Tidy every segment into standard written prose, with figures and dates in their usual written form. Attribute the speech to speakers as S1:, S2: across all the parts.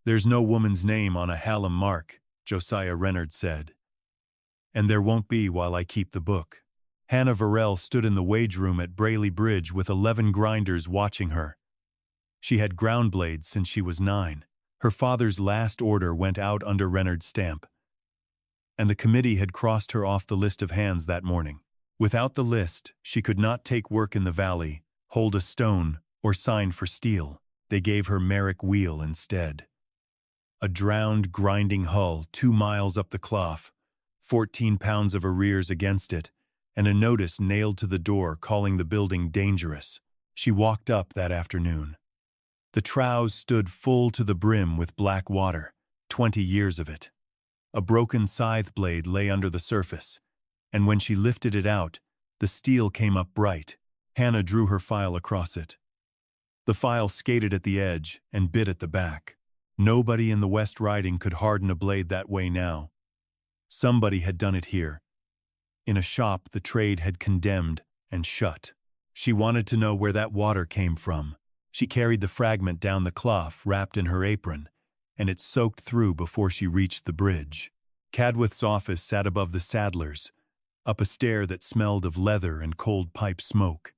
S1: There's no woman's name on a Hallam mark, Josiah Reynard said. And there won't be while I keep the book. Hannah Verrell stood in the wage room at Brayley Bridge with 11 grinders watching her. She had ground blades since she was 9. Her father's last order went out under Reynard's stamp, and the committee had crossed her off the list of hands that morning. Without the list, she could not take work in the valley, hold a stone, or sign for steel. They gave her Marrick Wheel instead. A drowned, grinding hull 2 miles up the clough, 14 pounds of arrears against it, and a notice nailed to the door calling the building dangerous. She walked up that afternoon. The troughs stood full to the brim with black water, 20 years of it. A broken scythe blade lay under the surface, and when she lifted it out, the steel came up bright. Hannah drew her file across it. The file skated at the edge and bit at the back. Nobody in the West Riding could harden a blade that way now. Somebody had done it here. In a shop the trade had condemned and shut. She wanted to know where that water came from. She carried the fragment down the clough wrapped in her apron, and it soaked through before she reached the bridge. Cadwath's office sat above the saddler's, up a stair that smelled of leather and cold pipe smoke.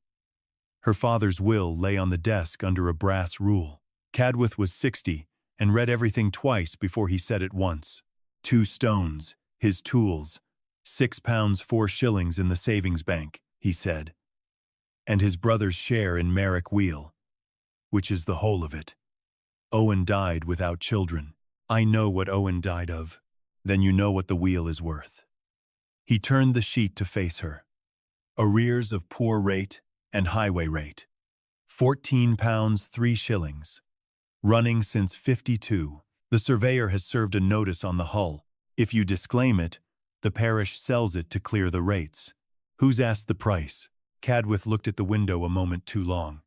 S1: Her father's will lay on the desk under a brass rule. Cadwath was 60 and read everything twice before he said it once. 2 stones, his tools, £6 4 shillings in the savings bank, he said. And his brother's share in Marrick Wheel, which is the whole of it. Owen died without children. I know what Owen died of. Then you know what the wheel is worth. He turned the sheet to face her. Arrears of poor rate and highway rate. £14 3 shillings. Running since 52. The surveyor has served a notice on the hull. If you disclaim it, the parish sells it to clear the rates. Who's asked the price? Cadwath looked at the window a moment too long.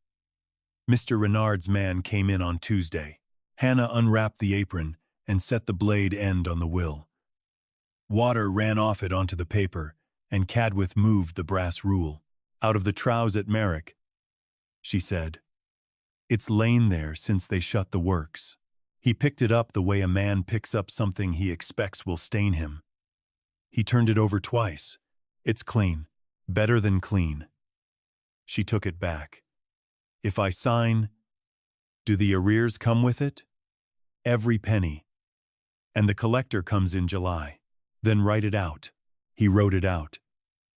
S1: Mr. Renard's man came in on Tuesday. Hannah unwrapped the apron and set the blade end on the will. Water ran off it onto the paper, and Cadwath moved the brass rule. Out of the troughs at Marrick, she said. It's lain there since they shut the works. He picked it up the way a man picks up something he expects will stain him. He turned it over twice. It's clean. Better than clean. She took it back. If I sign, do the arrears come with it? Every penny. And the collector comes in July. Then write it out. He wrote it out.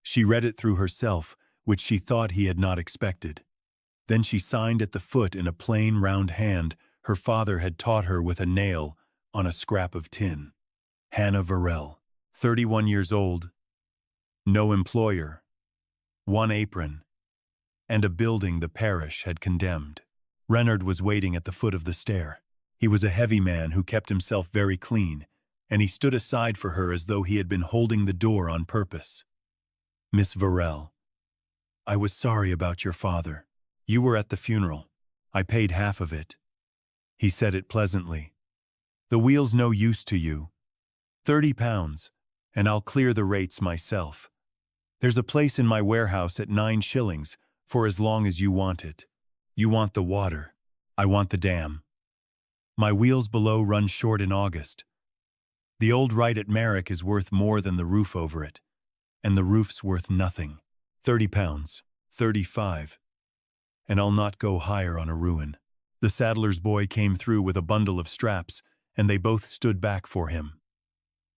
S1: She read it through herself, which she thought he had not expected. Then she signed at the foot in a plain round hand her father had taught her with a nail on a scrap of tin. Hannah Verrell, 31 years old, no employer, 1 apron, and a building the parish had condemned. Reynard was waiting at the foot of the stair. He was a heavy man who kept himself very clean, and he stood aside for her as though he had been holding the door on purpose. Miss Verrell, I was sorry about your father. You were at the funeral. I paid half of it. He said it pleasantly. The wheel's no use to you. £30, and I'll clear the rates myself. There's a place in my warehouse at 9 shillings for as long as you want it. You want the water. I want the dam. My wheels below run short in August. The old right at Marrick is worth more than the roof over it, and the roof's worth nothing. £30, 35, and I'll not go higher on a ruin. The saddler's boy came through with a bundle of straps, and they both stood back for him.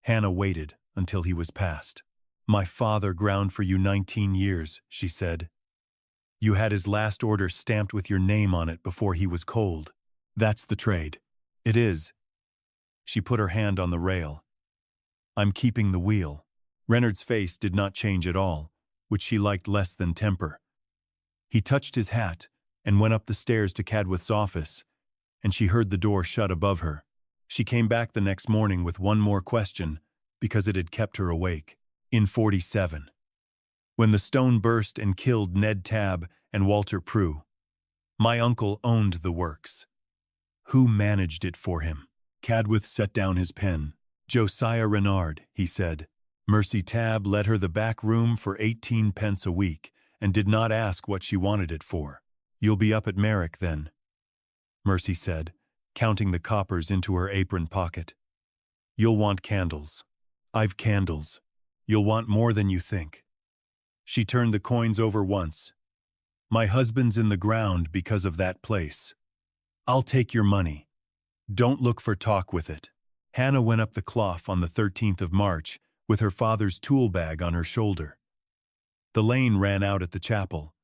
S1: Hannah waited until he was past. My father ground for you 19 years, she said. You had his last order stamped with your name on it before he was cold. That's the trade. It is. She put her hand on the rail. I'm keeping the wheel. Reynard's face did not change at all, which she liked less than temper. He touched his hat and went up the stairs to Cadwath's office, and she heard the door shut above her. She came back the next morning with one more question, because it had kept her awake. In 47. When the stone burst and killed Ned Tabb and Walter Prue. My uncle owned the works. Who managed it for him? Cadwath set down his pen. Josiah Renard, he said. Mercy Tabb let her the back room for 18 pence a week and did not ask what she wanted it for. You'll be up at Marrick then, Mercy said, counting the coppers into her apron pocket. "You'll want candles. I've candles. You'll want more than you think." She turned the coins over once. "My husband's in the ground because of that place. I'll take your money. Don't look for talk with it." Hannah went up the clough on the 13th of March with her father's tool bag on her shoulder. The lane ran out at the chapel.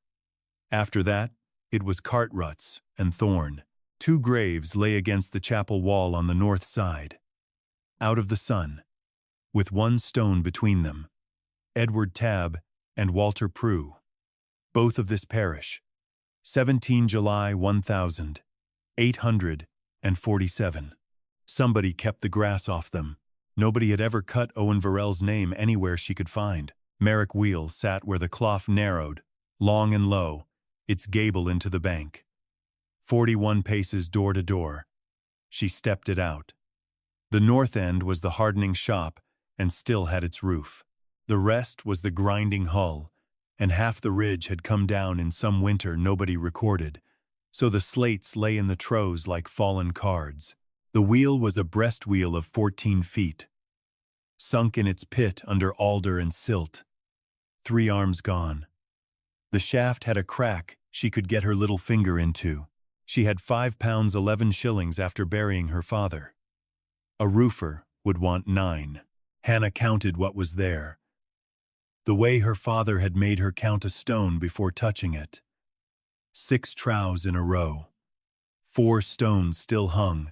S1: After that, it was cart ruts and thorn. 2 graves lay against the chapel wall on the north side, out of the sun, with 1 stone between them. Edward Tabb and Walter Prue, both of this parish. 17 July 1847. Somebody kept the grass off them. Nobody had ever cut Owen Verrell's name anywhere she could find. Marrick Wheel sat where the clough narrowed, long and low, its gable into the bank. 41 paces door to door. She stepped it out. The north end was the hardening shop and still had its roof. The rest was the grinding hull, and half the ridge had come down in some winter nobody recorded, so the slates lay in the troughs like fallen cards. The wheel was a breast wheel of 14 feet, sunk in its pit under alder and silt, 3 arms gone. The shaft had a crack she could get her little finger into. She had £5 11 shillings after burying her father. A roofer would want 9. Hannah counted what was there, the way her father had made her count a stone before touching it. 6 troughs in a row. 4 stones still hung,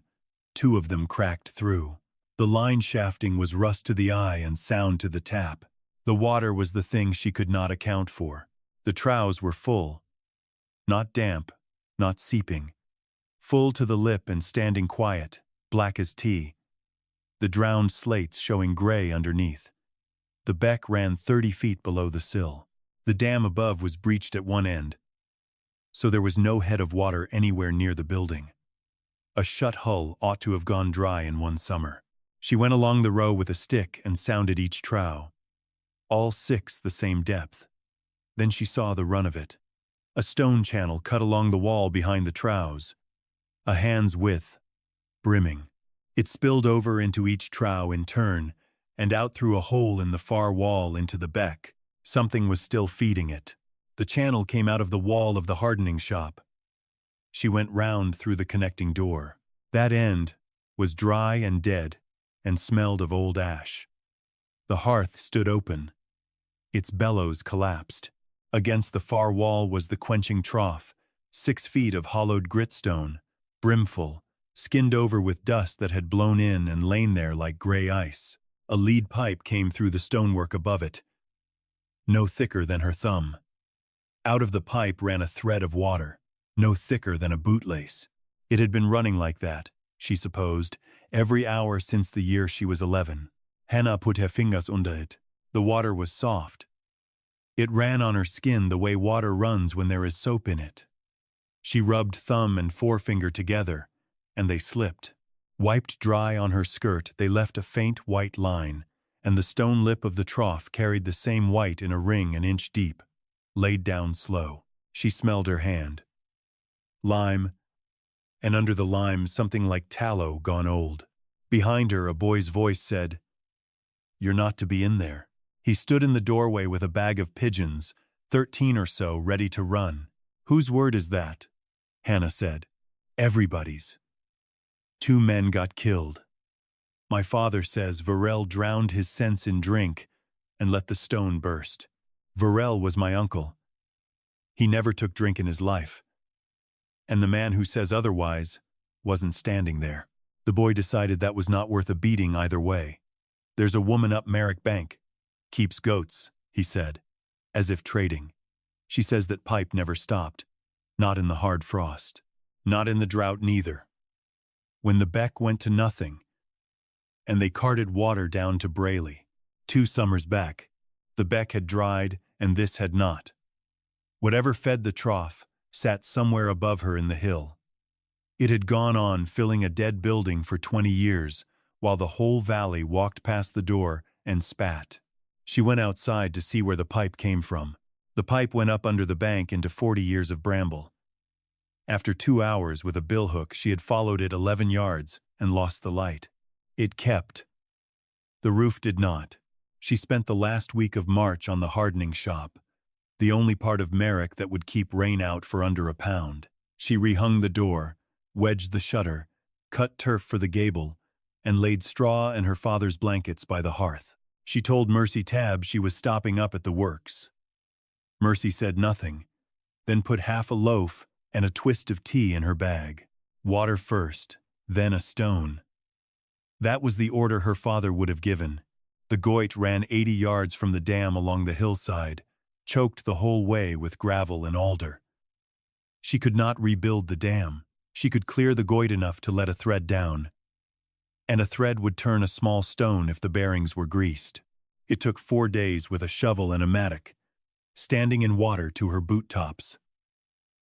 S1: 2 of them cracked through. The line shafting was rust to the eye and sound to the tap. The water was the thing she could not account for. The troughs were full, not damp, not seeping, full to the lip and standing quiet, black as tea, the drowned slates showing gray underneath. The beck ran 30 feet below the sill. The dam above was breached at one end, so there was no head of water anywhere near the building. A shut hull ought to have gone dry in one summer. She went along the row with a stick and sounded each trough. All 6 the same depth. Then she saw the run of it. A stone channel cut along the wall behind the troughs, a hand's width, brimming. It spilled over into each trough in turn, and out through a hole in the far wall into the beck. Something was still feeding it. The channel came out of the wall of the hardening shop. She went round through the connecting door. That end was dry and dead and smelled of old ash. The hearth stood open. Its bellows collapsed. Against the far wall was the quenching trough, 6 feet of hollowed gritstone, brim-full, skinned over with dust that had blown in and lain there like gray ice. A lead pipe came through the stonework above it, no thicker than her thumb. Out of the pipe ran a thread of water, no thicker than a bootlace. It had been running like that, she supposed, every hour since the year she was 11. Hannah put her fingers under it. The water was soft. It ran on her skin the way water runs when there is soap in it. She rubbed thumb and forefinger together, and they slipped. Wiped dry on her skirt, they left a faint white line, and the stone lip of the trough carried the same white in a ring an inch deep. Laid down slow. She smelled her hand. Lime, and under the lime something like tallow gone old. Behind her a boy's voice said, "You're not to be in there." He stood in the doorway with a bag of pigeons, 13 or so, ready to run. "Whose word is that?" Hannah said. "Everybody's. 2 men got killed. My father says Verrell drowned his sense in drink and let the stone burst. Verrell was my uncle. He never took drink in his life. And the man who says otherwise wasn't standing there." The boy decided that was not worth a beating either way. "There's a woman up Marrick Bank. Keeps goats," he said, as if trading. "She says that pipe never stopped. Not in the hard frost. Not in the drought neither. When the beck went to nothing, and they carted water down to Brayley. 2 summers back, the beck had dried and this had not. Whatever fed the trough sat somewhere above her in the hill. It had gone on filling a dead building for 20 years, while the whole valley walked past the door and spat. She went outside to see where the pipe came from. The pipe went up under the bank into 40 years of bramble. After 2 hours with a billhook, she had followed it 11 yards and lost the light. It kept. The roof did not. She spent the last week of March on the hardening shop, the only part of Marrick that would keep rain out for under £1. She rehung the door, wedged the shutter, cut turf for the gable, and laid straw and her father's blankets by the hearth. She told Mercy Tabb she was stopping up at the works. Mercy said nothing, then put half a loaf and a twist of tea in her bag. Water first, then a stone. That was the order her father would have given. The Goyt ran 80 yards from the dam along the hillside, choked the whole way with gravel and alder. She could not rebuild the dam. She could clear the Goyt enough to let a thread down, and a thread would turn a small stone if the bearings were greased. It took 4 days with a shovel and a mattock, standing in water to her boot tops.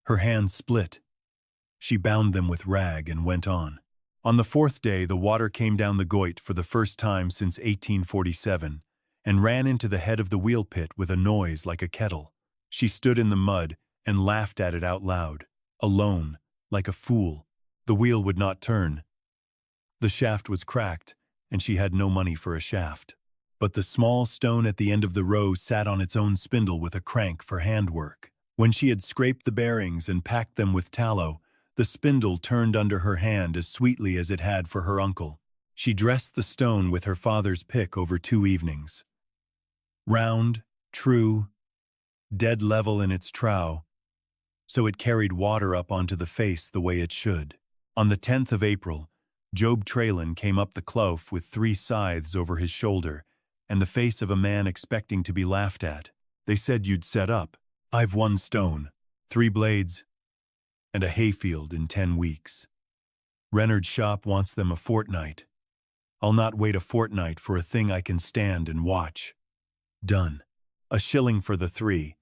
S1: Her hands split. She bound them with rag and went on. On the 4th day, the water came down the Goyt for the first time since 1847 and ran into the head of the wheel pit with a noise like a kettle. She stood in the mud and laughed at it out loud, alone, like a fool. The wheel would not turn. The shaft was cracked, and she had no money for a shaft. But the small stone at the end of the row sat on its own spindle with a crank for handwork. When she had scraped the bearings and packed them with tallow, the spindle turned under her hand as sweetly as it had for her uncle. She dressed the stone with her father's pick over 2 evenings. Round, true, dead level in its trough, so it carried water up onto the face the way it should. On the 10th of April, Job Traylon came up the clough with 3 scythes over his shoulder and the face of a man expecting to be laughed at. They said, "You'd set up. I've 1 stone, 3 blades, and a hayfield in 10 weeks. Reynard's shop wants them a fortnight. I'll not wait a fortnight for a thing I can stand and watch. Done. A shilling for the 3.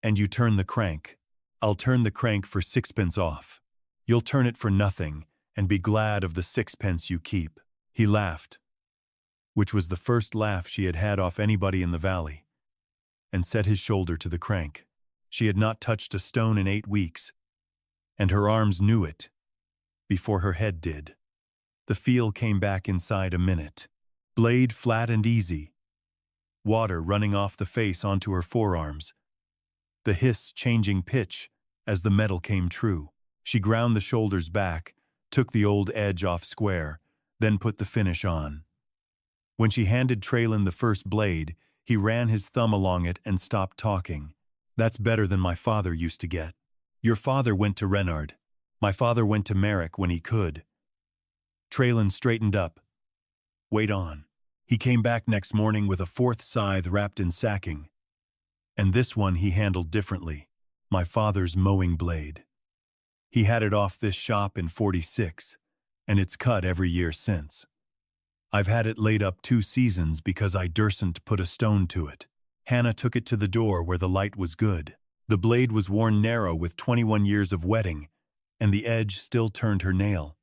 S1: And you turn the crank. I'll turn the crank for 6pence off. You'll turn it for nothing and be glad of the 6pence you keep." He laughed, which was the first laugh she had had off anybody in the valley, and set his shoulder to the crank. She had not touched a stone in 8 weeks, and her arms knew it before her head did. The feel came back inside a minute. Blade flat and easy. Water running off the face onto her forearms. The hiss changing pitch as the metal came true. She ground the shoulders back, took the old edge off square, then put the finish on. When she handed Traylon the first blade, he ran his thumb along it and stopped talking. "That's better than my father used to get. Your father went to Reynard. My father went to Marrick when he could." Traylon straightened up. "Wait on." He came back next morning with a 4th scythe wrapped in sacking. And this one he handled differently. My father's mowing blade. He had it off this shop in '46, and it's cut every year since. I've had it laid up 2 seasons because I dursn't put a stone to it. Hannah took it to the door where the light was good. The blade was worn narrow with 21 years of wetting, and the edge still turned her nail.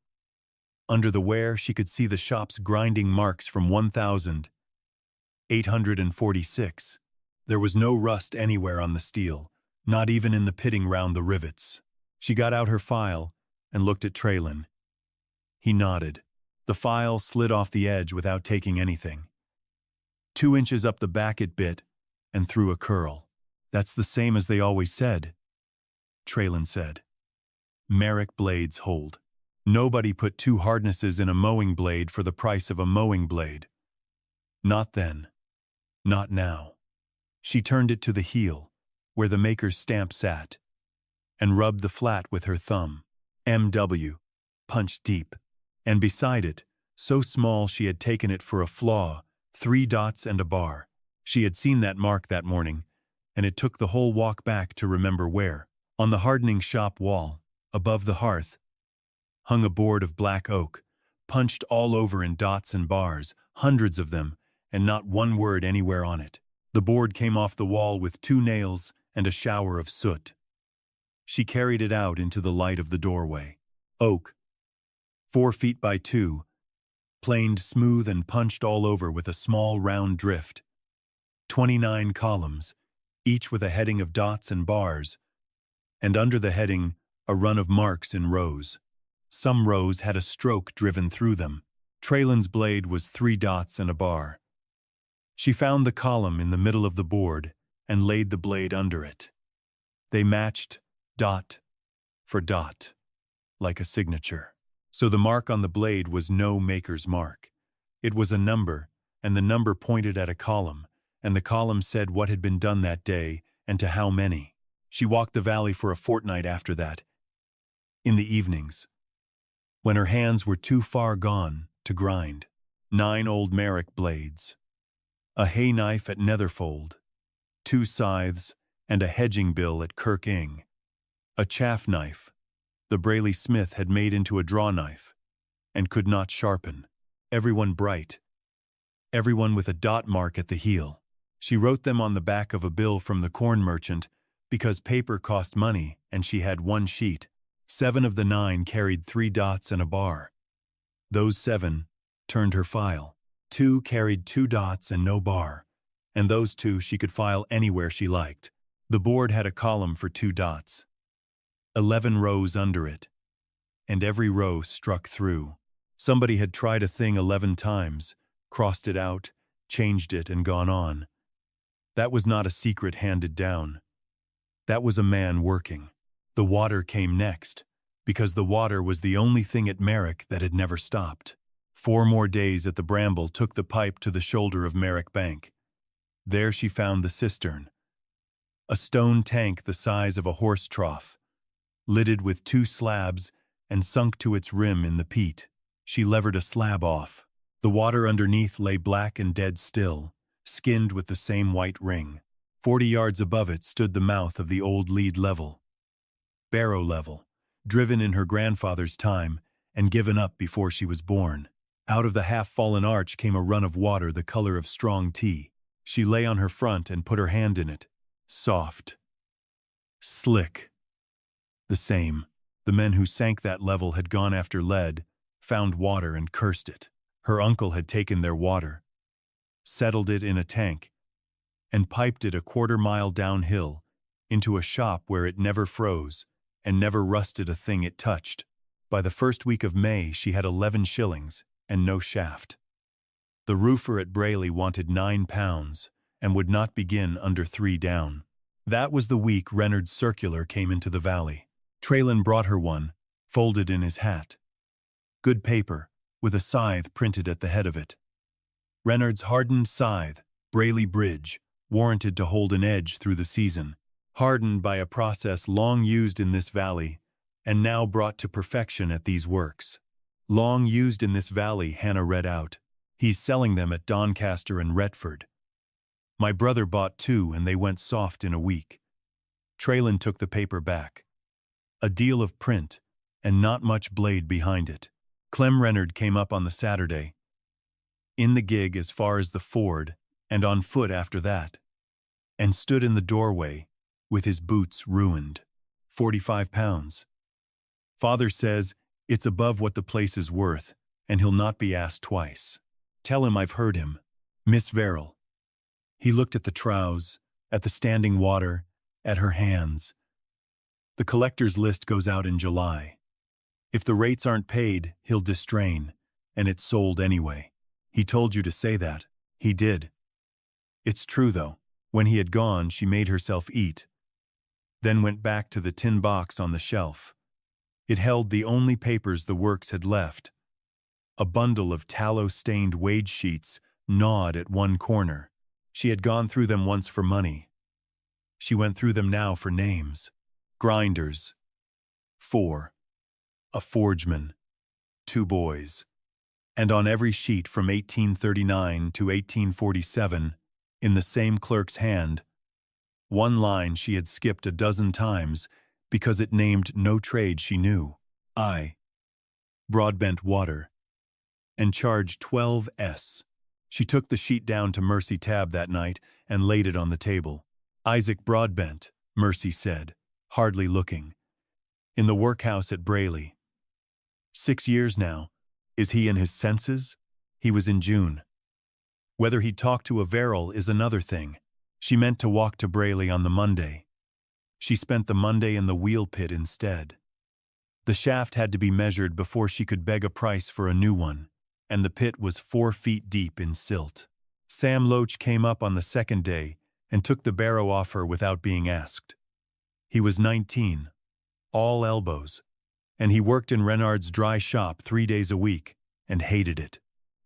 S1: Under the wear, she could see the shop's grinding marks from 1846. There was no rust anywhere on the steel, not even in the pitting round the rivets. She got out her file and looked at Traylon. He nodded. The file slid off the edge without taking anything. 2 inches up the back it bit and threw a curl. "That's the same as they always said," Traylon said. "Marrick blades hold. Nobody put 2 hardnesses in a mowing blade for the price of a mowing blade. Not then. Not now." She turned it to the heel, where the maker's stamp sat, and rubbed the flat with her thumb. M.W. punched deep, and beside it, so small she had taken it for a flaw, 3 dots and a bar. She had seen that mark that morning, and it took the whole walk back to remember where. On the hardening shop wall, above the hearth, hung a board of black oak, punched all over in dots and bars, hundreds of them, and not one word anywhere on it. The board came off the wall with 2 nails and a shower of soot. She carried it out into the light of the doorway. Oak, 4 feet by 2, planed smooth and punched all over with a small round drift. 29 columns, each with a heading of dots and bars, and under the heading, a run of marks in rows. Some rows had a stroke driven through them. Traylin's blade was 3 dots and a bar. She found the column in the middle of the board and laid the blade under it. They matched dot for dot, like a signature. So the mark on the blade was no maker's mark. It was a number, and the number pointed at a column, and the column said what had been done that day and to how many. She walked the valley for a fortnight after that, in the evenings, when her hands were too far gone to grind. 9 old Marrick blades, a hay knife at Netherfold, 2 scythes, and a hedging bill at Kirk Ing, a chaff knife the Brayley smith had made into a draw knife, and could not sharpen. Everyone bright, everyone with a dot mark at the heel. She wrote them on the back of a bill from the corn merchant, because paper cost money and she had 1 sheet. 7 of the 9 carried 3 dots and a bar. Those 7 turned her file. 2 carried 2 dots and no bar, and those 2 she could file anywhere she liked. The board had a column for 2 dots. 11 rows under it, and every row struck through. Somebody had tried a thing 11 times, crossed it out, changed it, and gone on. That was not a secret handed down. That was a man working. The water came next, because the water was the only thing at Marrick that had never stopped. 4 more days at the Bramble took the pipe to the shoulder of Marrick Bank. There she found the cistern, a stone tank the size of a horse trough, lidded with 2 slabs and sunk to its rim in the peat. She levered a slab off. The water underneath lay black and dead still, skinned with the same white ring. 40 yards above it stood the mouth of the old lead level, barrow level, driven in her grandfather's time and given up before she was born. Out of the half-fallen arch came a run of water the color of strong tea. She lay on her front and put her hand in it. Soft. Slick. The same. The men who sank that level had gone after lead, found water and cursed it. Her uncle had taken their water, settled it in a tank, and piped it a 1/4 mile downhill into a shop where it never froze and never rusted a thing it touched. By the first week of May she had 11 shillings and no shaft. The roofer at Brayley wanted £9 and would not begin under 3 down. That was the week Reynard's circular came into the valley. Traylin brought her one, folded in his hat. Good paper, with a scythe printed at the head of it. Reynard's hardened scythe, Brayley Bridge, warranted to hold an edge through the season, hardened by a process long used in this valley and now brought to perfection at these works. Long used in this valley, Hannah read out. He's selling them at Doncaster and Retford. My brother bought 2 and they went soft in a week. Traylin took the paper back. A deal of print, and not much blade behind it. Clem Reynard came up on the Saturday, in the gig as far as the ford, and on foot after that, and stood in the doorway, with his boots ruined. £45. Father says it's above what the place is worth, and he'll not be asked twice. Tell him I've heard him. Miss Verrell. He looked at the troughs, at the standing water, at her hands. The collector's list goes out in July. If the rates aren't paid, he'll distrain, and it's sold anyway. He told you to say that. He did. It's true, though. When he had gone, she made herself eat, then went back to the tin box on the shelf. It held the only papers the works had left. A bundle of tallow-stained wage sheets gnawed at one corner. She had gone through them once for money. She went through them now for names. Grinders. 4. A forgeman. 2 boys. And on every sheet from 1839 to 1847, in the same clerk's hand, one line she had skipped a dozen times because it named no trade she knew. Broadbent water. And charged 12s. She took the sheet down to Mercy Tabb that night and laid it on the table. Isaac Broadbent, Mercy said, hardly looking. In the workhouse at Brayley. 6 years now. Is he in his senses? He was in June. Whether he talked to a Verrell is another thing. She meant to walk to Brayley on the Monday. She spent the Monday in the wheel pit instead. The shaft had to be measured before she could beg a price for a new one, and the pit was 4 feet deep in silt. Sam Loach came up on the second day and took the barrow off her without being asked. He was 19, all elbows, and he worked in Renard's dry shop 3 days a week and hated it.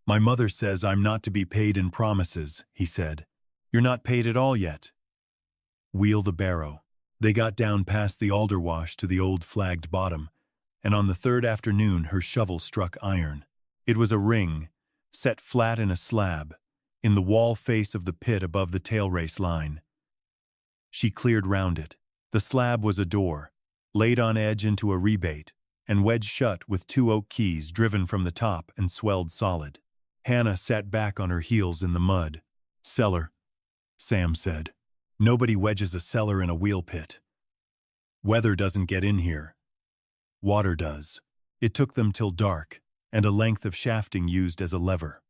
S1: "My mother says I'm not to be paid in promises," he said. "You're not paid at all yet." Wheel the barrow. They got down past the alder wash to the old flagged bottom, and on the third afternoon her shovel struck iron. It was a ring, set flat in a slab, in the wall face of the pit above the tail race line. She cleared round it. The slab was a door, laid on edge into a rebate, and wedged shut with 2 oak keys driven from the top and swelled solid. Hannah sat back on her heels in the mud. "Cellar," Sam said. "Nobody wedges a cellar in a wheel pit. Weather doesn't get in here. Water does." It took them till dark, and a length of shafting used as a lever.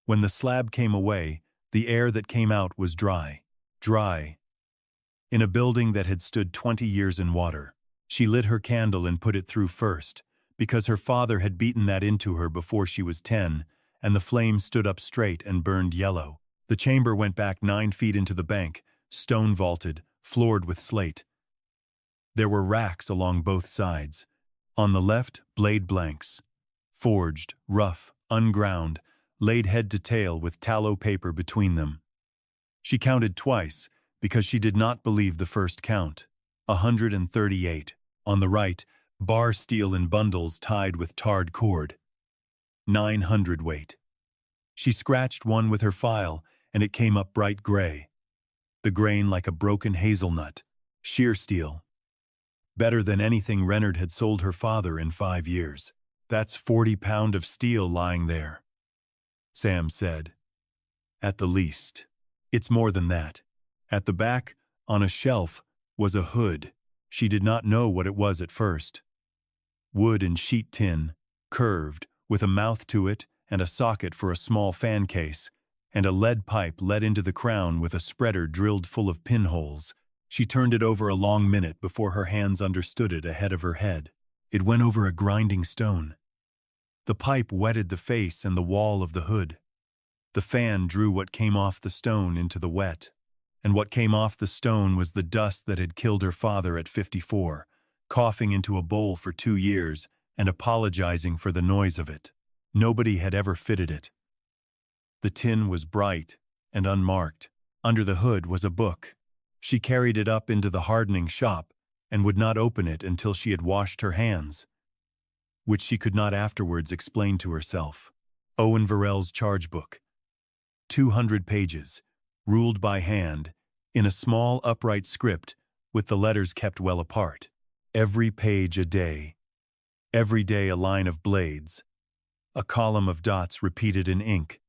S1: When the slab came away, the air that came out was dry. Dry. In a building that had stood 20 years in water, she lit her candle and put it through first, because her father had beaten that into her before she was 10, and the flame stood up straight and burned yellow. The chamber went back 9 feet into the bank, stone vaulted, floored with slate. There were racks along both sides. On the left, blade blanks. Forged, rough, unground, laid head to tail with tallow paper between them. She counted twice, because she did not believe the first count. 138. On the right, bar steel in bundles tied with tarred cord. 900 weight. She scratched one with her file, and it came up bright gray. The grain like a broken hazelnut. Sheer steel. Better than anything Renard had sold her father in 5 years. "That's 40 pound of steel lying there," Sam said. "At the least. It's more than that." At the back, on a shelf, was a hood. She did not know what it was at first. Wood and sheet tin, curved, with a mouth to it and a socket for a small fan case, and a lead pipe let into the crown with a spreader drilled full of pinholes. She turned it over a long minute before her hands understood it ahead of her head. It went over a grinding stone. The pipe wetted the face and the wall of the hood. The fan drew what came off the stone into the wet, and what came off the stone was the dust that had killed her father at 54, coughing into a bowl for 2 years and apologizing for the noise of it. Nobody had ever fitted it. The tin was bright and unmarked. Under the hood was a book. She carried it up into the hardening shop and would not open it until she had washed her hands, which she could not afterwards explain to herself. Owen Verrell's charge book. 200 pages, ruled by hand, in a small upright script with the letters kept well apart. Every page a day. Every day a line of blades. A column of dots repeated in ink,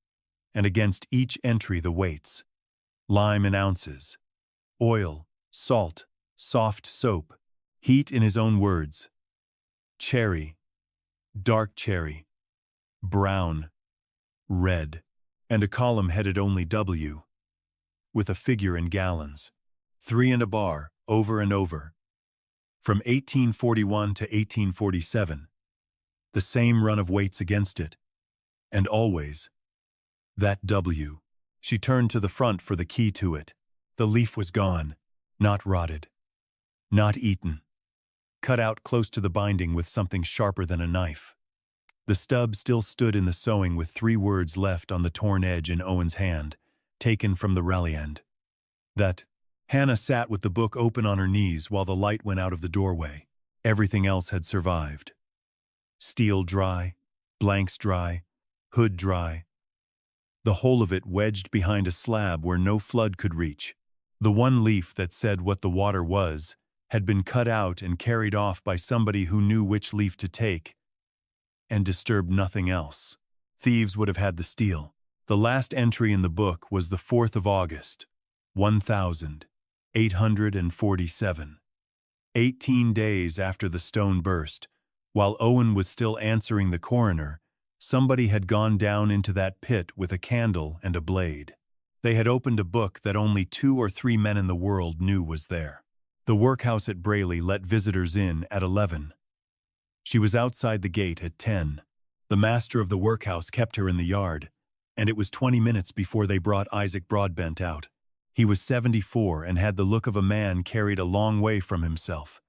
S1: and against each entry the weights. Lime in ounces. Oil, salt, soft soap, heat in his own words. Cherry, dark cherry, brown, red, and a column headed only W, with a figure in gallons. 3 and a bar, over and over. From 1841 to 1847. The same run of weights against it. And always. That W. She turned to the front for the key to it. The leaf was gone, not rotted, not eaten. Cut out close to the binding with something sharper than a knife. The stub still stood in the sewing with 3 words left on the torn edge in Owen's hand, taken from the rally end. That. Hannah sat with the book open on her knees while the light went out of the doorway. Everything else had survived. Steel dry, blanks dry, hood dry. The whole of it wedged behind a slab where no flood could reach. The one leaf that said what the water was had been cut out and carried off by somebody who knew which leaf to take, and disturbed nothing else. Thieves would have had the steel. The last entry in the book was the 4th of August, 1847. 18 days after the stone burst, while Owen was still answering the coroner, somebody had gone down into that pit with a candle and a blade. They had opened a book that only 2 or 3 men in the world knew was there. The workhouse at Brayley let visitors in at 11. She was outside the gate at 10. The master of the workhouse kept her in the yard, and it was 20 minutes before they brought Isaac Broadbent out. He was 74 and had the look of a man carried a long way from himself.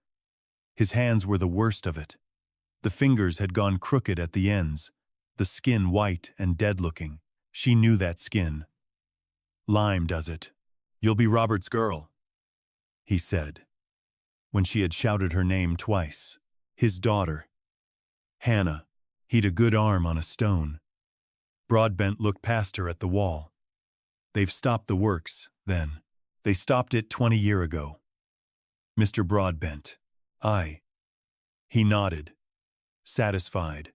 S1: His hands were the worst of it. The fingers had gone crooked at the ends, the skin white and dead-looking. She knew that skin. "Lime does it. You'll be Robert's girl," he said, when she had shouted her name twice. His daughter. Hannah. He'd a good arm on a stone. Broadbent looked past her at the wall. "They've stopped the works, then. They stopped it 20 years ago. Mr. Broadbent." "Aye." He nodded, satisfied,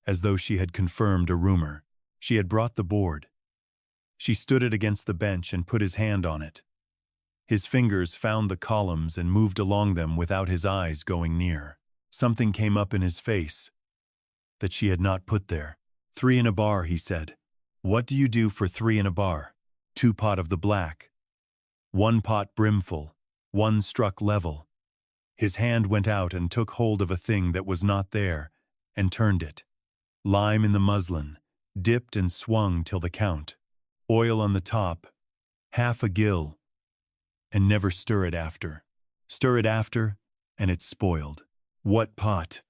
S1: as though she had confirmed a rumor. She had brought the board. She stood it against the bench and put his hand on it. His fingers found the columns and moved along them without his eyes going near. Something came up in his face that she had not put there. "3 in a bar," he said. "What do you do for 3 in a bar?" 2 pot of the black. 1 pot brim-full. 1 struck level. His hand went out and took hold of a thing that was not there, and turned it. Lime in the muslin, dipped and swung till the count. Oil on the top, half a gill, and never stir it after. Stir it after, and it's spoiled. "What pot?"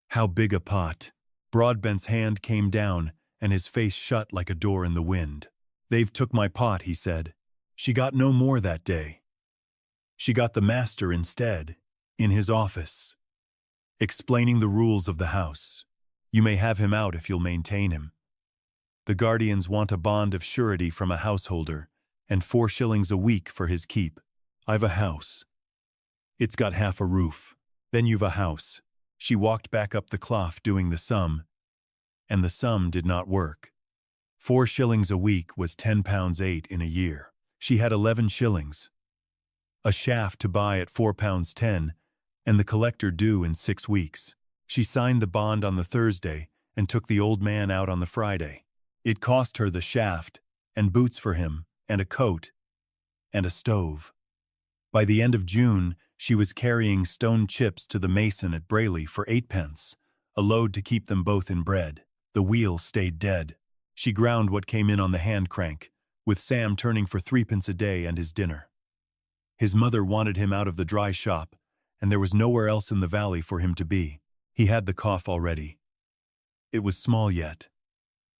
S1: "How big a pot?" Broadbent's hand came down, and his face shut like a door in the wind. "They've took my pot," he said. "She got no more that day. She got the master instead, in his office, explaining the rules of the house. You may have him out if you'll maintain him. The guardians want a bond of surety from a householder, and 4 shillings a week for his keep. I've a house. It's got half a roof. Then you've a house." She walked back up the clough doing the sum, and the sum did not work. 4 shillings a week was £10.8 in a year. She had 11 shillings. A shaft to buy at £4.10, and the collector due in 6 weeks. She signed the bond on the Thursday and took the old man out on the Friday. It cost her the shaft, and boots for him, and a coat, and a stove. By the end of June, she was carrying stone chips to the mason at Brayley for 8 pence, a load to keep them both in bread. The wheel stayed dead. She ground what came in on the hand crank, with Sam turning for 3 pence a day and his dinner. His mother wanted him out of the dry shop, and there was nowhere else in the valley for him to be. He had the cough already. It was small yet.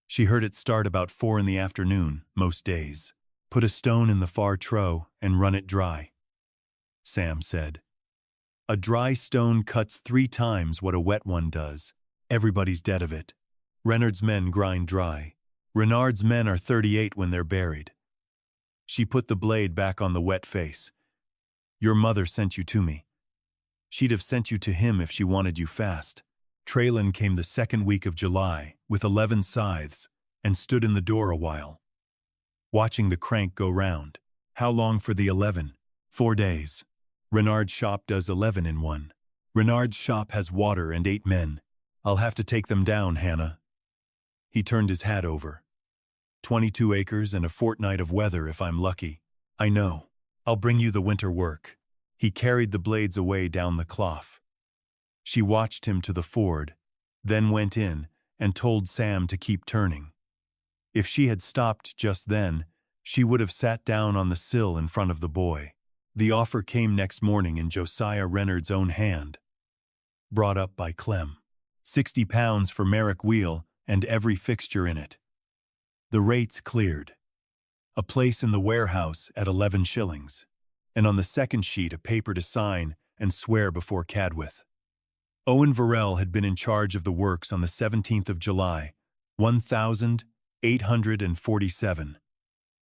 S1: She heard it start about 4 in the afternoon, most days. "Put a stone in the far trough and run it dry," Sam said. "A dry stone cuts 3 times what a wet one does. Everybody's dead of it. Renard's men grind dry. Renard's men are 38 when they're buried." She put the blade back on the wet face. "Your mother sent you to me. She'd have sent you to him if she wanted you fast." Traylon came the 2nd week of July with 11 scythes and stood in the door a while, watching the crank go round. "How long for the 11? 4 days. Renard's shop does 11 in one. Renard's shop has water and 8 men. I'll have to take them down, Hannah." He turned his hat over. 22 acres and a fortnight of weather if I'm lucky. "I know. I'll bring you the winter work." He carried the blades away down the clough. She watched him to the ford, then went in and told Sam to keep turning. If she had stopped just then, she would have sat down on the sill in front of the boy. The offer came next morning in Josiah Renard's own hand, brought up by Clem. £60 for Marrick Wheel and every fixture in it. The rates cleared. A place in the warehouse at 11 shillings, and on the second sheet a paper to sign and swear before Cadwith. Owen Verrell had been in charge of the works on the 17th of July, 1847.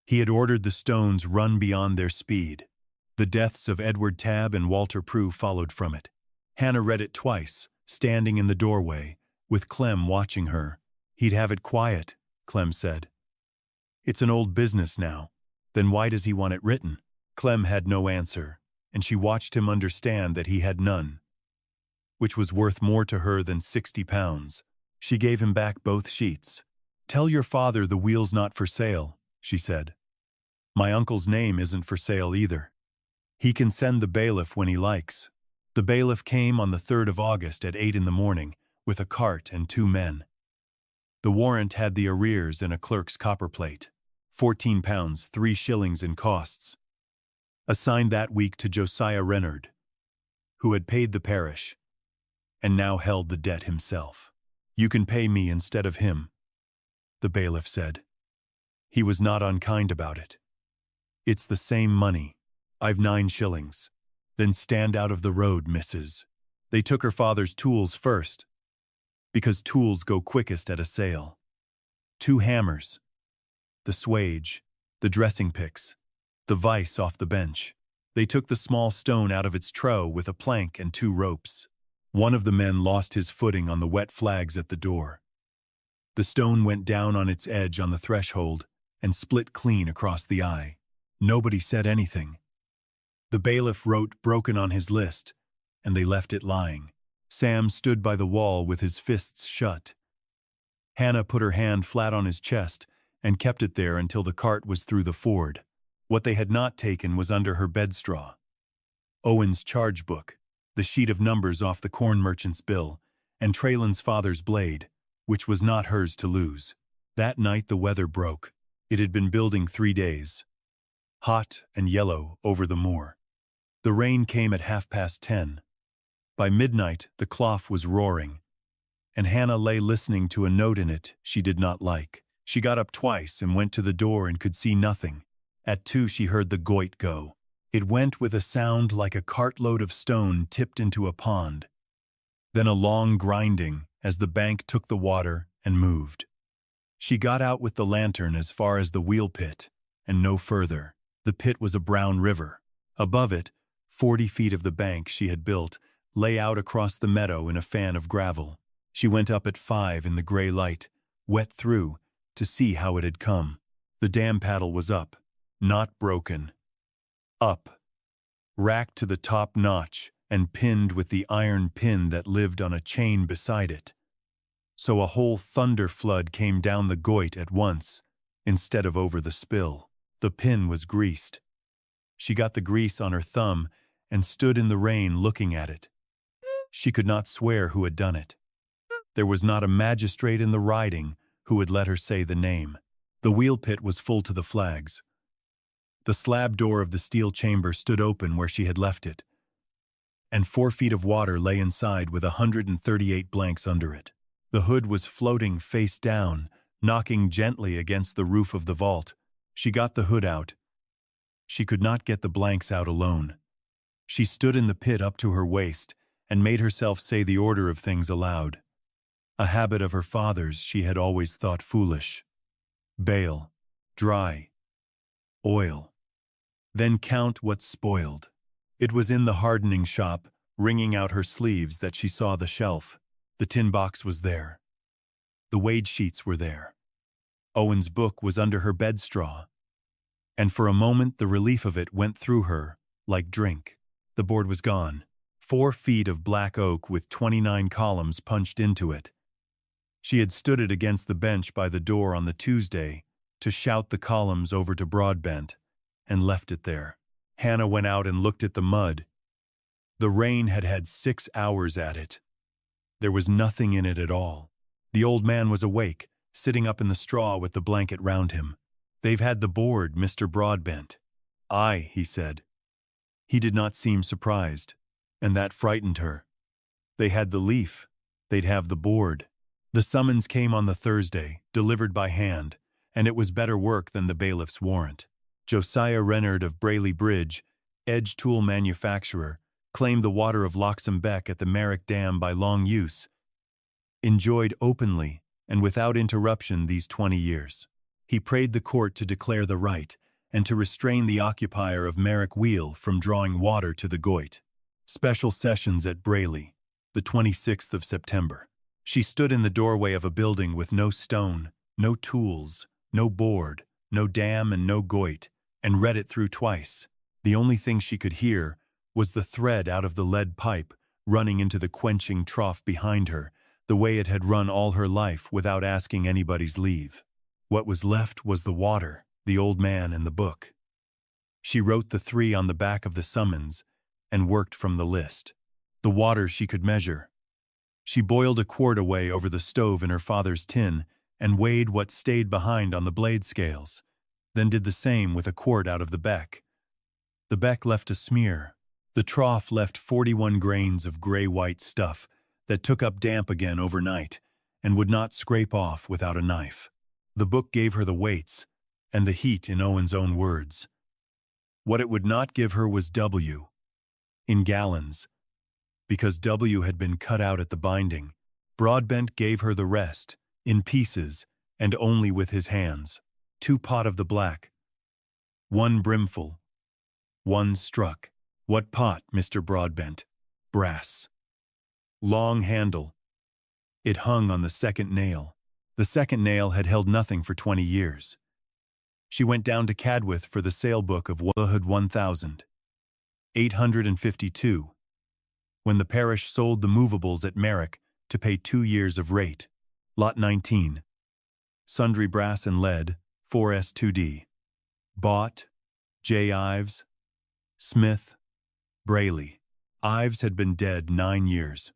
S1: He had ordered the stones run beyond their speed. The deaths of Edward Tabb and Walter Prue followed from it. Hannah read it twice, standing in the doorway, with Clem watching her. "He'd have it quiet," Clem said. "It's an old business now. Then why does he want it written?" Clem had no answer, and she watched him understand that he had none, which was worth more to her than £60. She gave him back both sheets. "Tell your father the wheel's not for sale," she said. "My uncle's name isn't for sale either. He can send the bailiff when he likes." The bailiff came on the 3rd of August at 8 in the morning with a cart and 2 men. The warrant had the arrears and a clerk's copperplate, £14, 3 shillings in costs, assigned that week to Josiah Reynard, who had paid the parish, and now held the debt himself. "You can pay me instead of him," the bailiff said. He was not unkind about it. "It's the same money. I've 9 shillings. Then stand out of the road, missus." They took her father's tools first, because tools go quickest at a sale. 2 hammers, the swage, the dressing picks, the vice off the bench. They took the small stone out of its trough with a plank and 2 ropes. One of the men lost his footing on the wet flags at the door. The stone went down on its edge on the threshold and split clean across the eye. Nobody said anything. The bailiff wrote broken on his list, and they left it lying. Sam stood by the wall with his fists shut. Hannah put her hand flat on his chest and kept it there until the cart was through the ford. What they had not taken was under her bedstraw: Owen's charge book, the sheet of numbers off the corn merchant's bill, and Traylon's father's blade, which was not hers to lose. That night the weather broke. It had been building 3 days, hot and yellow over the moor. The rain came at 10:30. By midnight the clough was roaring, and Hannah lay listening to a note in it she did not like. She got up twice and went to the door and could see nothing. At 2 she heard the goit go. It went with a sound like a cartload of stone tipped into a pond. Then a long grinding as the bank took the water and moved. She got out with the lantern as far as the wheel pit, and no further. The pit was a brown river. Above it, 40 feet of the bank she had built lay out across the meadow in a fan of gravel. She went up at 5 in the gray light, wet through, to see how it had come. The dam paddle was up, not broken. Up, racked to the top notch and pinned with the iron pin that lived on a chain beside it. So a whole thunder flood came down the goit at once, instead of over the spill. The pin was greased. She got the grease on her thumb and stood in the rain looking at it. She could not swear who had done it. There was not a magistrate in the riding who would let her say the name. The wheel pit was full to the flags. The slab door of the steel chamber stood open where she had left it, and 4 feet of water lay inside with 138 blanks under it. The hood was floating face down, knocking gently against the roof of the vault. She got the hood out. She could not get the blanks out alone. She stood in the pit up to her waist and made herself say the order of things aloud. A habit of her father's she had always thought foolish. Bale, dry, oil. Then count what's spoiled. It was in the hardening shop, wringing out her sleeves, that she saw the shelf. The tin box was there. The wage sheets were there. Owen's book was under her bedstraw. And for a moment the relief of it went through her, like drink. The board was gone. 4 feet of black oak with 29 columns punched into it. She had stood it against the bench by the door on the Tuesday to shout the columns over to Broadbent, and left it there. Hannah went out and looked at the mud. The rain had had 6 hours at it. There was nothing in it at all. The old man was awake, sitting up in the straw with the blanket round him. "They've had the board, Mr. Broadbent." "Aye," he said. He did not seem surprised, and that frightened her. They had the leaf. They'd have the board. The summons came on the Thursday, delivered by hand, and it was better work than the bailiff's warrant. Josiah Reynard of Brayley Bridge, edge tool manufacturer, claimed the water of Loxham Beck at the Marrick Dam by long use, enjoyed openly and without interruption these 20 years. He prayed the court to declare the right and to restrain the occupier of Marrick Wheel from drawing water to the goit. Special sessions at Brayley, the 26th of September. She stood in the doorway of a building with no stone, no tools, no board, no dam and no goit, and read it through twice. The only thing she could hear was the thread out of the lead pipe running into the quenching trough behind her, the way it had run all her life without asking anybody's leave. What was left was the water, the old man, and the book. She wrote the 3 on the back of the summons and worked from the list. the water she could measure. She boiled a quart away over the stove in her father's tin and weighed what stayed behind on the blade scales, then did the same with a quart out of the beck. The beck left a smear. The trough left 41 grains of gray-white stuff that took up damp again overnight and would not scrape off without a knife. The book gave her the weights and the heat in Owen's own words. What it would not give her was W, in gallons, because W had been cut out at the binding. Broadbent gave her the rest, in pieces, and only with his hands. 2 pot of the black, 1 brim-full, 1 struck. What pot, Mr. Broadbent? Brass. Long handle. It hung on the second nail. The second nail had held nothing for 20 years. She went down to Cadwith for the sale book of Woodhood 1852, when the parish sold the movables at Marrick to pay 2 years of rate. Lot 19. Sundry brass and lead, 4s2d. Bought, J. Ives, Smith, Brayley. Ives had been dead 9 years.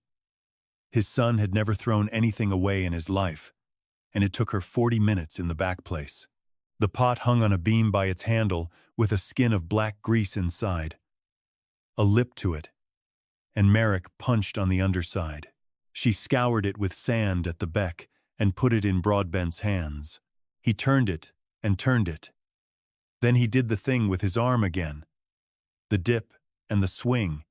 S1: His son had never thrown anything away in his life, and it took her 40 minutes in the back place. The pot hung on a beam by its handle with a skin of black grease inside, a lip to it, and Marrick punched on the underside. She scoured it with sand at the beck and put it in Broadbent's hands. He turned it and turned it. Then he did the thing with his arm again, the dip and the swing,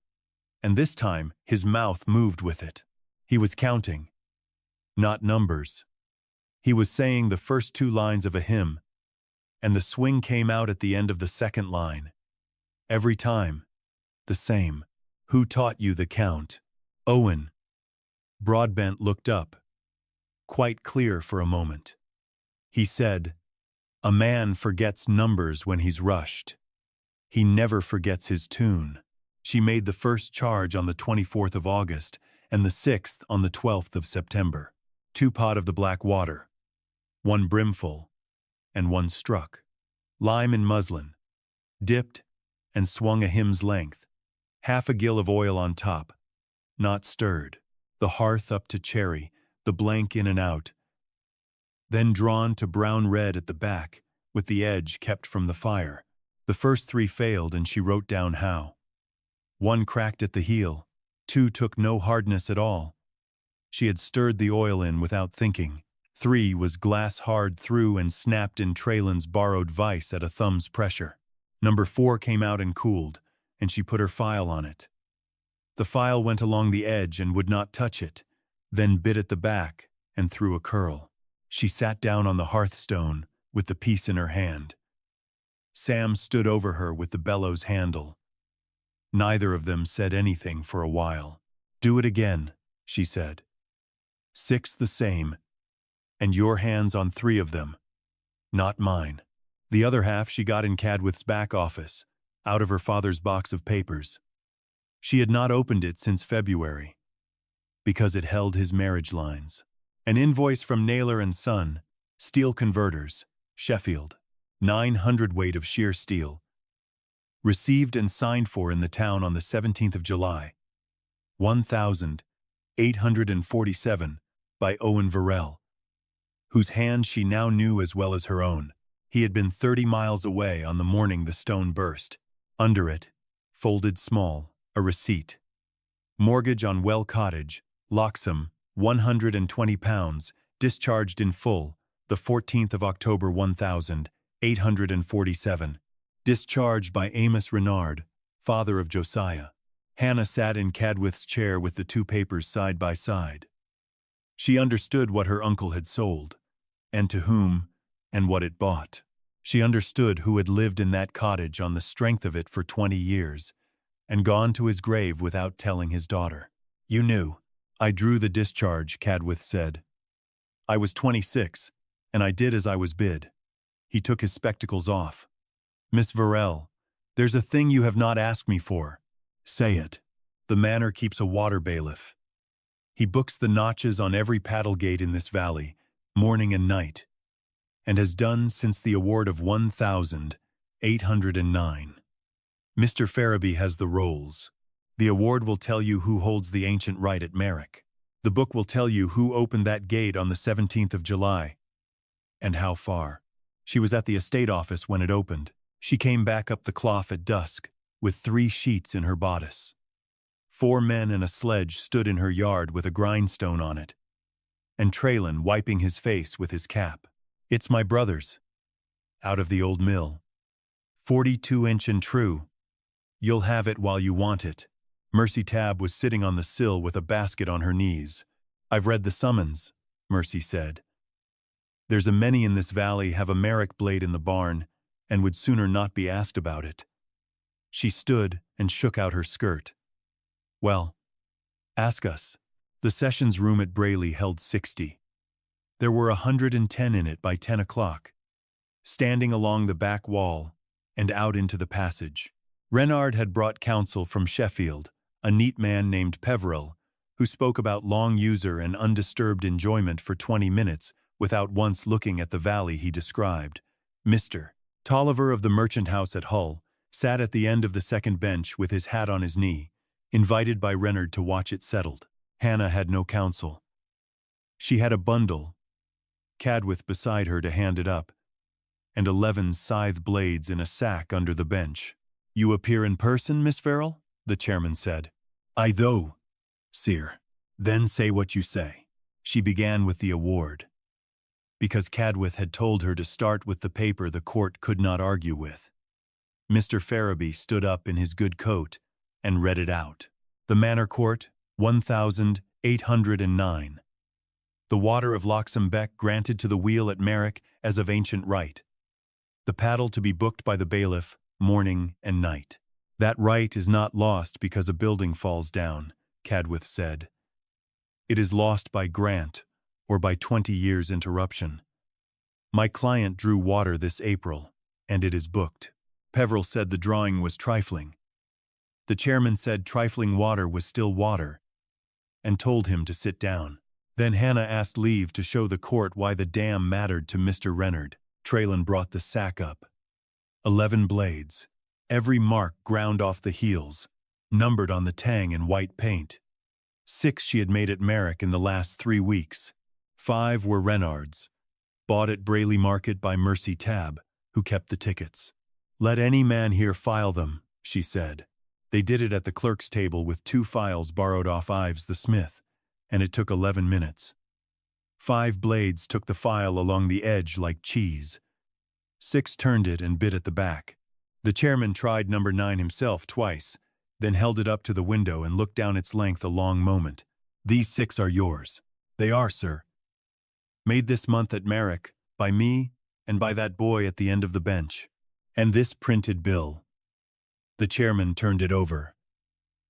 S1: and this time his mouth moved with it. He was counting, not numbers. He was saying the first 2 lines of a hymn, and the swing came out at the end of the second line. Every time, the same. Who taught you the count? Owen. Broadbent looked up, quite clear for a moment. He said, "A man forgets numbers when he's rushed. He never forgets his tune." She made the first charge on the 24th of August and the 6th on the 12th of September. 2 pot of the black water, 1 brim-full, and 1 struck. Lime in muslin, dipped and swung a hymn's length. Half a gill of oil on top, not stirred. The hearth up to cherry, the blank in and out, then drawn to brown red at the back, with the edge kept from the fire. The first 3 failed, and she wrote down how. 1 cracked at the heel, 2 took no hardness at all. She had stirred the oil in without thinking. 3 was glass hard through and snapped in Traylin's borrowed vise at a thumb's pressure. Number 4 came out and cooled, and she put her file on it. The file went along the edge and would not touch it, then bit at the back and threw a curl. She sat down on the hearthstone with the piece in her hand. Sam stood over her with the bellows handle. Neither of them said anything for a while. "Do it again," she said. 6 the same, and your hands on 3 of them, not mine. The other half she got in Cadwith's back office, out of her father's box of papers. She had not opened it since February, because it held his marriage lines. An invoice from Naylor and Son, Steel Converters, Sheffield, 900 weight of sheer steel, received and signed for in the town on the 17th of July, 1847, by Owen Verrell, whose hand she now knew as well as her own. He had been 30 miles away on the morning the stone burst. Under it, folded small, a receipt. Mortgage on Well Cottage, Loxham, £120, discharged in full, the 14th of October 1847. Discharged by Amos Renard, father of Josiah. Hannah sat in Cadwith's chair with the 2 papers side by side. She understood what her uncle had sold, and to whom, and what it bought. She understood who had lived in that cottage on the strength of it for 20 years, and gone to his grave without telling his daughter. "You knew." "I drew the discharge," Cadwith said. "I was 26, and I did as I was bid." He took his spectacles off. "Miss Verrell, there's a thing you have not asked me for." "Say it." "The manor keeps a water bailiff. He books the notches on every paddle gate in this valley, morning and night, and has done since the award of 1,809. Mr. Ferriby has the rolls. The award will tell you who holds the ancient right at Marrick. The book will tell you who opened that gate on the 17th of July. And how far. She was at the estate office when it opened. She came back up the clough at dusk, with 3 sheets in her bodice. 4 men and a sledge stood in her yard with a grindstone on it, and Traylon wiping his face with his cap. It's my brother's. Out of the old mill. 42-inch and true. You'll have it while you want it. Mercy Tabb was sitting on the sill with a basket on her knees. I've read the summons, Mercy said. There's a many in this valley have a Marrick blade in the barn, and would sooner not be asked about it. She stood and shook out her skirt. Well, ask us. The sessions room at Brayley held 60. There were 110 in it by 10 o'clock, standing along the back wall and out into the passage. Reynard had brought counsel from Sheffield, a neat man named Peveril, who spoke about long user and undisturbed enjoyment for 20 minutes without once looking at the valley he described. Mr. Tolliver of the merchant house at Hull sat at the end of the second bench with his hat on his knee, invited by Reynard to watch it settled. Hannah had no counsel. She had a bundle, Cadwith beside her to hand it up, and 11 scythe blades in a sack under the bench. You appear in person, Miss Verrell? The chairman said. I though, sir. Then say what you say. She began with the award, because Cadwith had told her to start with the paper the court could not argue with. Mr. Ferriby stood up in his good coat and read it out. The Manor Court, 1,809. The water of Loxham granted to the wheel at Marrick as of ancient right. The paddle to be booked by the bailiff, morning and night. That right is not lost because a building falls down, Cadwith said. It is lost by grant or by 20 years' interruption. My client drew water this April, and it is booked. Peveril said the drawing was trifling. The chairman said trifling water was still water, and told him to sit down. Then Hannah asked leave to show the court why the dam mattered to Mr. Reynard. Traylon brought the sack up. 11 blades, every mark ground off the heels, numbered on the tang in white paint. 6 she had made at Marrick in the last 3 weeks. 5 were Reynard's, bought at Brayley Market by Mercy Tabb, who kept the tickets. Let any man here file them, she said. They did it at the clerk's table with 2 files borrowed off Ives the smith, and it took 11 minutes. 5 blades took the file along the edge like cheese. 6 turned it and bit at the back. The chairman tried number 9 himself twice, then held it up to the window and looked down its length a long moment. These 6 are yours. They are, sir. Made this month at Marrick, by me and by that boy at the end of the bench. And this printed bill. The chairman turned it over.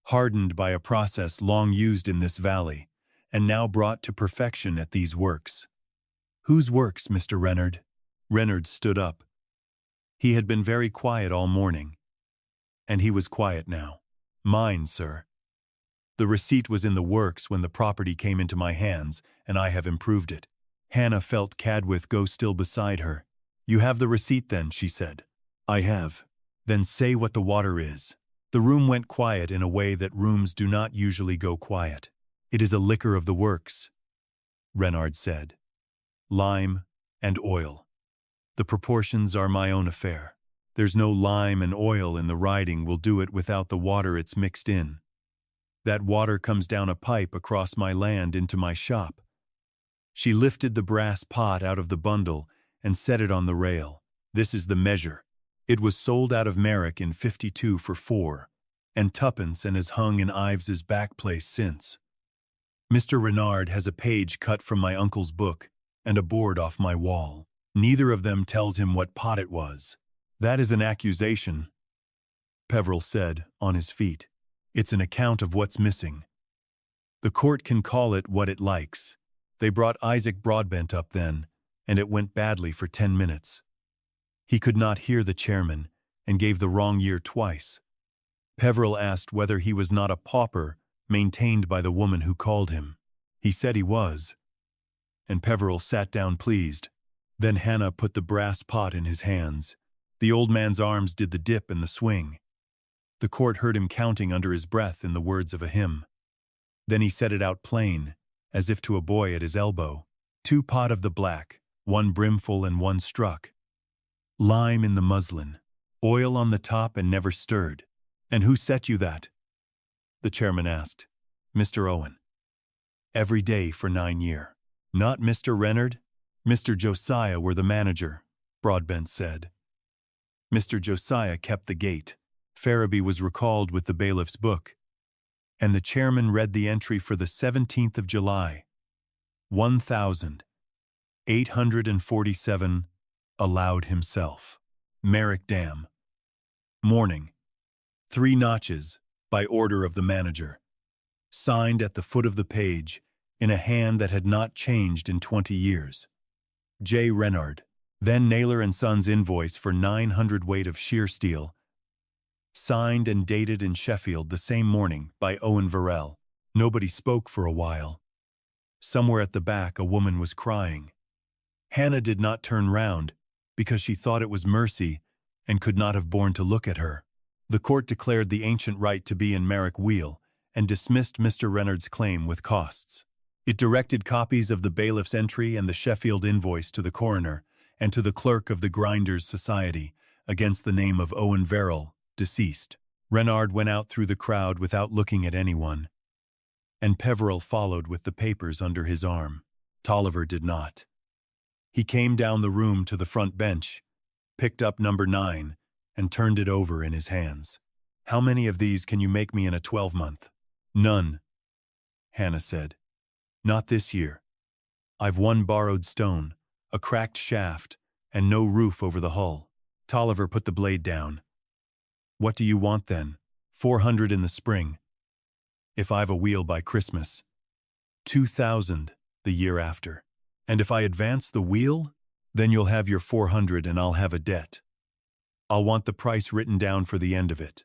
S1: Hardened by a process long used in this valley, and now brought to perfection at these works. Whose works, Mr. Reynard? Reynard stood up. He had been very quiet all morning, and he was quiet now. Mine, sir. The receipt was in the works when the property came into my hands, and I have improved it. Hannah felt Cadwith go still beside her. You have the receipt then, she said. I have. Then say what the water is. The room went quiet in a way that rooms do not usually go quiet. It is a liquor of the works, Reynard said. Lime and oil. The proportions are my own affair. There's no lime and oil in the riding will do it without the water it's mixed in. That water comes down a pipe across my land into my shop. She lifted the brass pot out of the bundle and set it on the rail. This is the measure. It was sold out of Marrick in 52 for 4, and 2pence and has hung in Ives's back place since. Mr. Reynard has a page cut from my uncle's book and a board off my wall. Neither of them tells him what pot it was. That is an accusation, Peveril said, on his feet. It's an account of what's missing. The court can call it what it likes. They brought Isaac Broadbent up then, and it went badly for 10 minutes. He could not hear the chairman, and gave the wrong year twice. Peveril asked whether he was not a pauper maintained by the woman who called him. He said he was, and Peveril sat down pleased. Then Hannah put the brass pot in his hands. The old man's arms did the dip and the swing. The court heard him counting under his breath in the words of a hymn. Then he said it out plain, as if to a boy at his elbow. 2 pot of the black, 1 brim-full and 1 struck. Lime in the muslin, oil on the top and never stirred. And who set you that? The chairman asked. Mr. Owen. Every day for 9 year. Not Mr. Reynard? Mr. Josiah were the manager, Broadbent said. Mr. Josiah kept the gate. Farabee was recalled with the bailiff's book, and the chairman read the entry for the 17th of July. 1,847, aloud himself. Marrick Dam. Morning. 3 notches, by order of the manager. Signed at the foot of the page, in a hand that had not changed in 20 years. J. Reynard. Then Naylor & Sons invoice for 900 weight of shear steel. Signed and dated in Sheffield the same morning by Owen Verrell. Nobody spoke for a while. Somewhere at the back a woman was crying. Hannah did not turn round, because she thought it was Mercy and could not have borne to look at her. The court declared the ancient right to be in Marrick Wheel and dismissed Mr. Reynard's claim with costs. It directed copies of the bailiff's entry and the Sheffield invoice to the coroner and to the clerk of the Grinders' Society against the name of Owen Verrell, deceased. Reynard went out through the crowd without looking at anyone, and Peveril followed with the papers under his arm. Tolliver did not. He came down the room to the front bench, picked up number 9, and turned it over in his hands. How many of these can you make me in a 12-month? None, Hannah said. Not this year. I've 1 borrowed stone, a cracked shaft, and no roof over the hull. Tolliver put the blade down. What do you want then? 400 in the spring. If I've a wheel by Christmas. 2,000 the year after. And if I advance the wheel, then you'll have your 400 and I'll have a debt. I'll want the price written down for the end of it.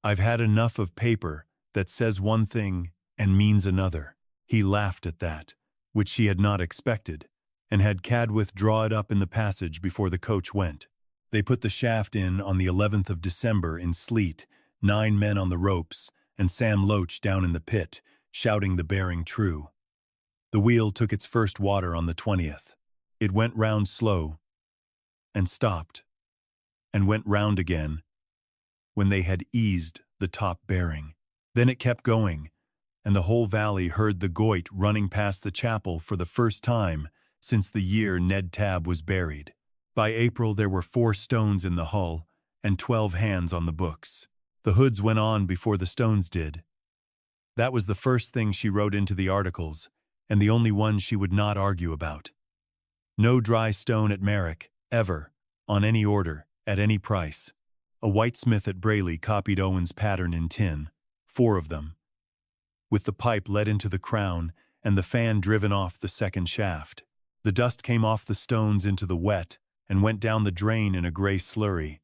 S1: I've had enough of paper that says one thing and means another. He laughed at that, which she had not expected, and had Cadwith draw it up in the passage before the coach went. They put the shaft in on the 11th of December in sleet, 9 men on the ropes, and Sam Loach down in the pit, shouting the bearing true. The wheel took its first water on the 20th. It went round slow, and stopped, and went round again, when they had eased the top bearing. Then it kept going, and the whole valley heard the Goit running past the chapel for the first time since the year Ned Tabb was buried. By April there were 4 stones in the hull and 12 hands on the books. The hoods went on before the stones did. That was the first thing she wrote into the articles, and the only one she would not argue about. No dry stone at Marrick, ever, on any order, at any price. A whitesmith at Brayley copied Owen's pattern in tin, 4 of them, with the pipe let into the crown and the fan driven off the second shaft. The dust came off the stones into the wet and went down the drain in a gray slurry.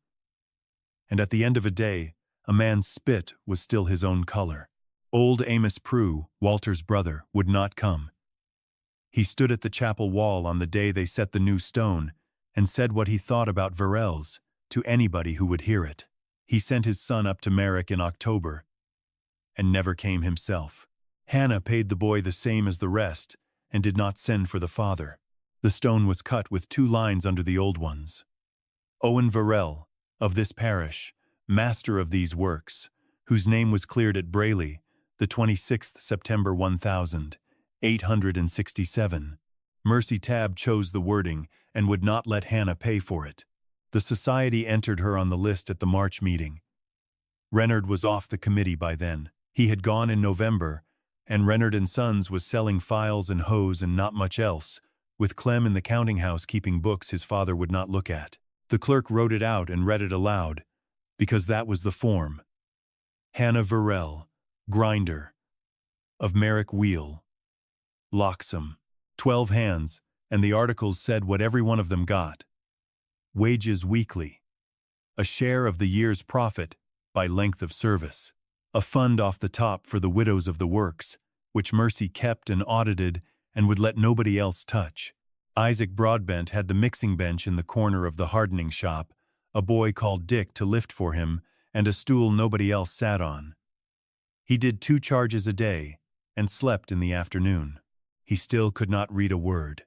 S1: And at the end of a day, a man's spit was still his own color. Old Amos Prue, Walter's brother, would not come. He stood at the chapel wall on the day they set the new stone and said what he thought about Verrell's to anybody who would hear it. He sent his son up to Marrick in October and never came himself. Hannah paid the boy the same as the rest and did not send for the father. The stone was cut with 2 lines under the old ones. Owen Verrell, of this parish, master of these works, whose name was cleared at Brayley, the 26th September 1867. Mercy Tabb chose the wording and would not let Hannah pay for it. The society entered her on the list at the March meeting. Reynard was off the committee by then. He had gone in November, and Reynard & Sons was selling files and hose and not much else, with Clem in the counting house keeping books his father would not look at. The clerk wrote it out and read it aloud, because that was the form. Hannah Verrell, grinder, of Marrick Wheel, Loxham, 12 hands, and the articles said what every one of them got. Wages weekly. A share of the year's profit by length of service. A fund off the top for the widows of the works, which Mercy kept and audited and would let nobody else touch. Isaac Broadbent had the mixing bench in the corner of the hardening shop, a boy called Dick to lift for him, and a stool nobody else sat on. He did 2 charges a day and slept in the afternoon. He still could not read a word.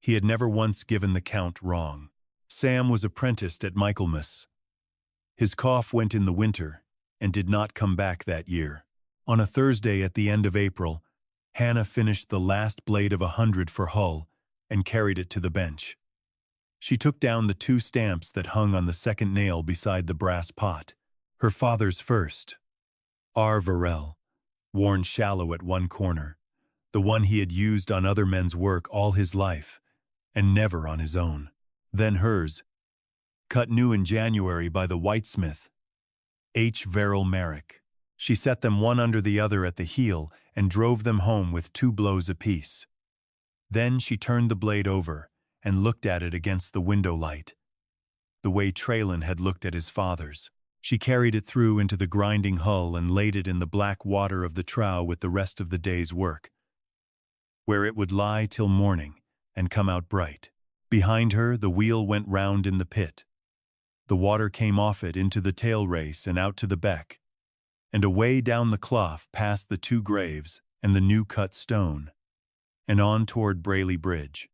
S1: He had never once given the count wrong. Sam was apprenticed at Michaelmas. His cough went in the winter and did not come back that year. On a Thursday at the end of April, Hannah finished the last blade of 100 for Hull and carried it to the bench. She took down the 2 stamps that hung on the second nail beside the brass pot. Her father's first, R. Verrell, worn shallow at one corner, the one he had used on other men's work all his life, and never on his own. Then hers, cut new in January by the whitesmith, H. Verrell Marrick. She set them one under the other at the heel and drove them home with 2 blows apiece. Then she turned the blade over and looked at it against the window light, the way Traylon had looked at his father's. She carried it through into the grinding hull and laid it in the black water of the trough with the rest of the day's work, where it would lie till morning and come out bright. Behind her, the wheel went round in the pit. The water came off it into the tail race and out to the beck, and away down the clough past the 2 graves and the new cut stone, and on toward Brayley Bridge.